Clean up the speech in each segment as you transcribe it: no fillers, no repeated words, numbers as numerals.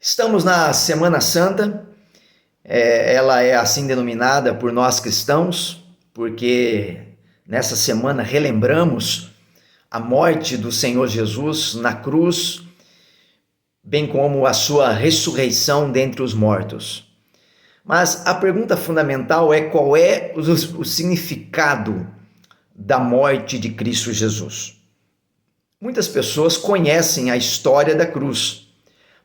Estamos na Semana Santa, ela é assim denominada por nós cristãos, porque nessa semana relembramos a morte do Senhor Jesus na cruz, bem como a sua ressurreição dentre os mortos. Mas a pergunta fundamental é qual é o significado da morte de Cristo Jesus. Muitas pessoas conhecem a história da cruz,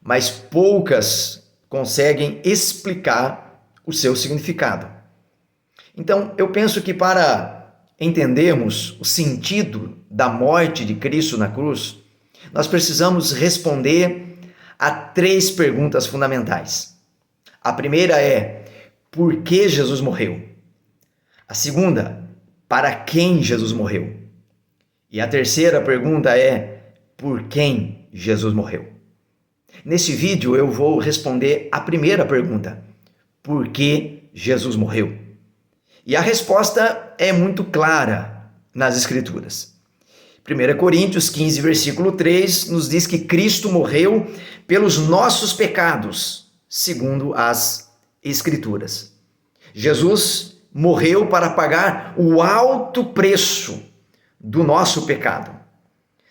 mas poucas conseguem explicar o seu significado. Então, eu penso que para entendermos o sentido da morte de Cristo na cruz, nós precisamos responder a três perguntas fundamentais. A primeira é: por que Jesus morreu? A segunda: para quem Jesus morreu? E a terceira pergunta é: por quem Jesus morreu? Nesse vídeo eu vou responder a primeira pergunta: por que Jesus morreu? E a resposta é muito clara nas Escrituras. 1 Coríntios 15, versículo 3, nos diz que Cristo morreu pelos nossos pecados, segundo as Escrituras. Jesus morreu para pagar o alto preço do nosso pecado.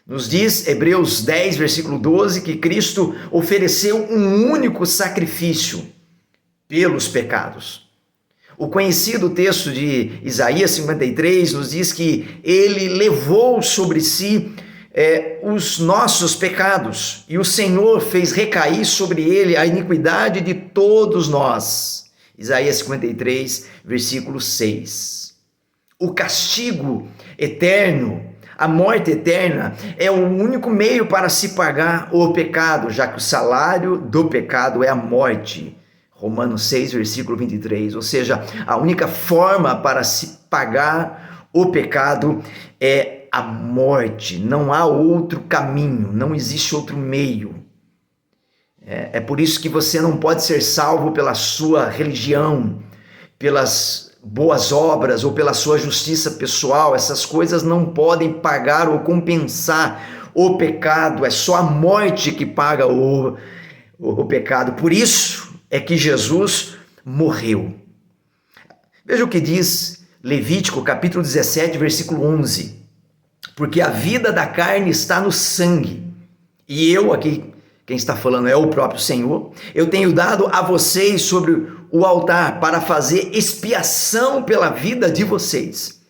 Nos diz Hebreus 10, versículo 12, que Cristo ofereceu um único sacrifício pelos pecados. O conhecido texto de Isaías 53 nos diz que ele levou sobre si os nossos pecados e o Senhor fez recair sobre ele a iniquidade de todos nós. Isaías 53, versículo 6. O castigo eterno, a morte eterna, é o único meio para se pagar o pecado, já que o salário do pecado é a morte. Romanos 6, versículo 23. Ou seja, a única forma para se pagar o pecado é a morte. Não há outro caminho, não existe outro meio. É por isso que você não pode ser salvo pela sua religião, pelas boas obras ou pela sua justiça pessoal. Essas coisas não podem pagar ou compensar o pecado. É só a morte que paga o pecado. Por isso é que Jesus morreu. Veja o que diz Levítico capítulo 17, versículo 11. Porque a vida da carne está no sangue. E eu aqui, quem está falando é o próprio Senhor, eu tenho dado a vocês sobre o altar para fazer expiação pela vida de vocês.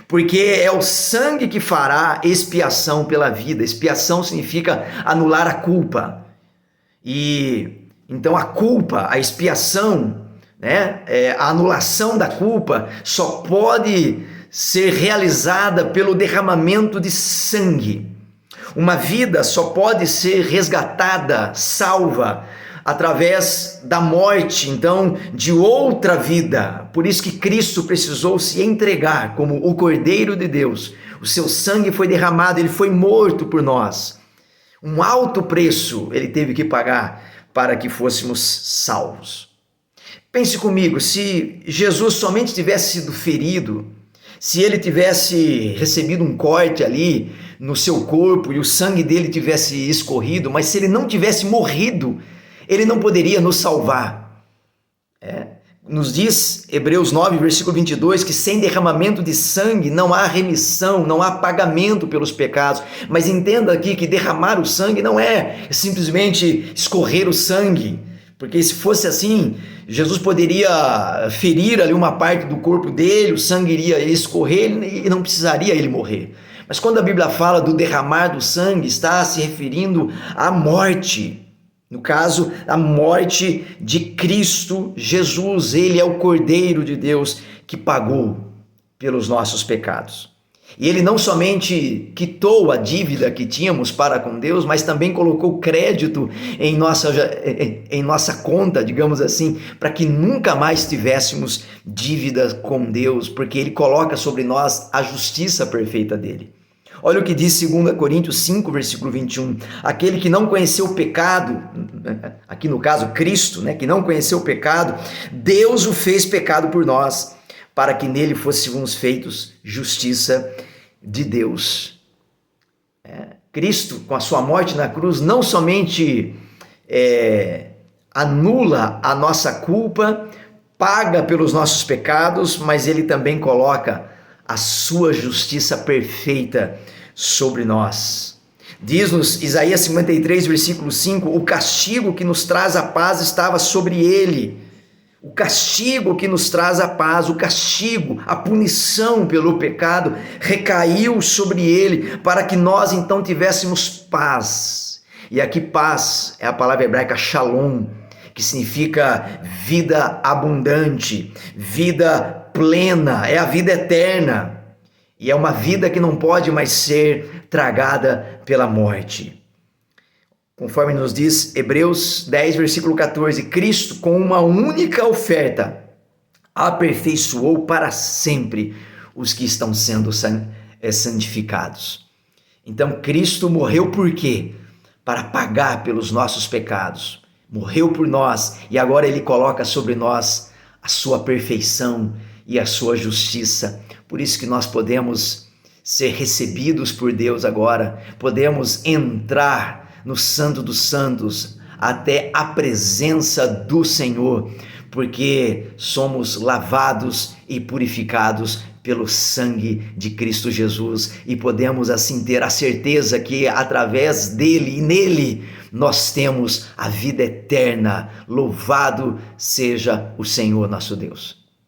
Porque é o sangue que fará expiação pela vida. Expiação significa anular a culpa. Então a culpa, a expiação, a anulação da culpa só pode ser realizada pelo derramamento de sangue. Uma vida só pode ser resgatada, salva, através da morte, então, de outra vida. Por isso que Cristo precisou se entregar como o Cordeiro de Deus. O seu sangue foi derramado, ele foi morto por nós. Um alto preço ele teve que pagar para que fôssemos salvos. Pense comigo, se Jesus somente tivesse sido ferido, se ele tivesse recebido um corte ali no seu corpo e o sangue dele tivesse escorrido, mas se ele não tivesse morrido, ele não poderia nos salvar. Nos diz Hebreus 9, versículo 22, que sem derramamento de sangue não há remissão, não há pagamento pelos pecados. Mas entenda aqui que derramar o sangue não é simplesmente escorrer o sangue, porque se fosse assim, Jesus poderia ferir ali uma parte do corpo dele, o sangue iria escorrer e não precisaria ele morrer. Mas quando a Bíblia fala do derramar do sangue, está se referindo à morte. No caso, a morte de Cristo Jesus. Ele é o Cordeiro de Deus que pagou pelos nossos pecados. E ele não somente quitou a dívida que tínhamos para com Deus, mas também colocou crédito em nossa conta, digamos assim, para que nunca mais tivéssemos dívida com Deus, porque ele coloca sobre nós a justiça perfeita dele. Olha o que diz 2 Coríntios 5, versículo 21. Aquele que não conheceu o pecado, aqui no caso Cristo, que não conheceu o pecado, Deus o fez pecado por nós, para que nele fôssemos feitos justiça de Deus. Cristo, com a sua morte na cruz, não somente anula a nossa culpa, paga pelos nossos pecados, mas ele também coloca a sua justiça perfeita sobre nós. Diz-nos Isaías 53, versículo 5, o castigo que nos traz a paz estava sobre ele. O castigo que nos traz a paz, o castigo, a punição pelo pecado recaiu sobre ele, para que nós então tivéssemos paz. E aqui paz é a palavra hebraica shalom, que significa vida abundante, vida plena, é a vida eterna. E é uma vida que não pode mais ser tragada pela morte. Conforme nos diz Hebreus 10, versículo 14, Cristo, com uma única oferta, aperfeiçoou para sempre os que estão sendo santificados. Então, Cristo morreu por quê? Para pagar pelos nossos pecados. Morreu por nós e agora Ele coloca sobre nós a sua perfeição e a sua justiça. Por isso que nós podemos ser recebidos por Deus agora, podemos entrar no Santo dos Santos, até a presença do Senhor, porque somos lavados e purificados pelo sangue de Cristo Jesus e podemos assim ter a certeza que através dele e nele nós temos a vida eterna. Louvado seja o Senhor nosso Deus.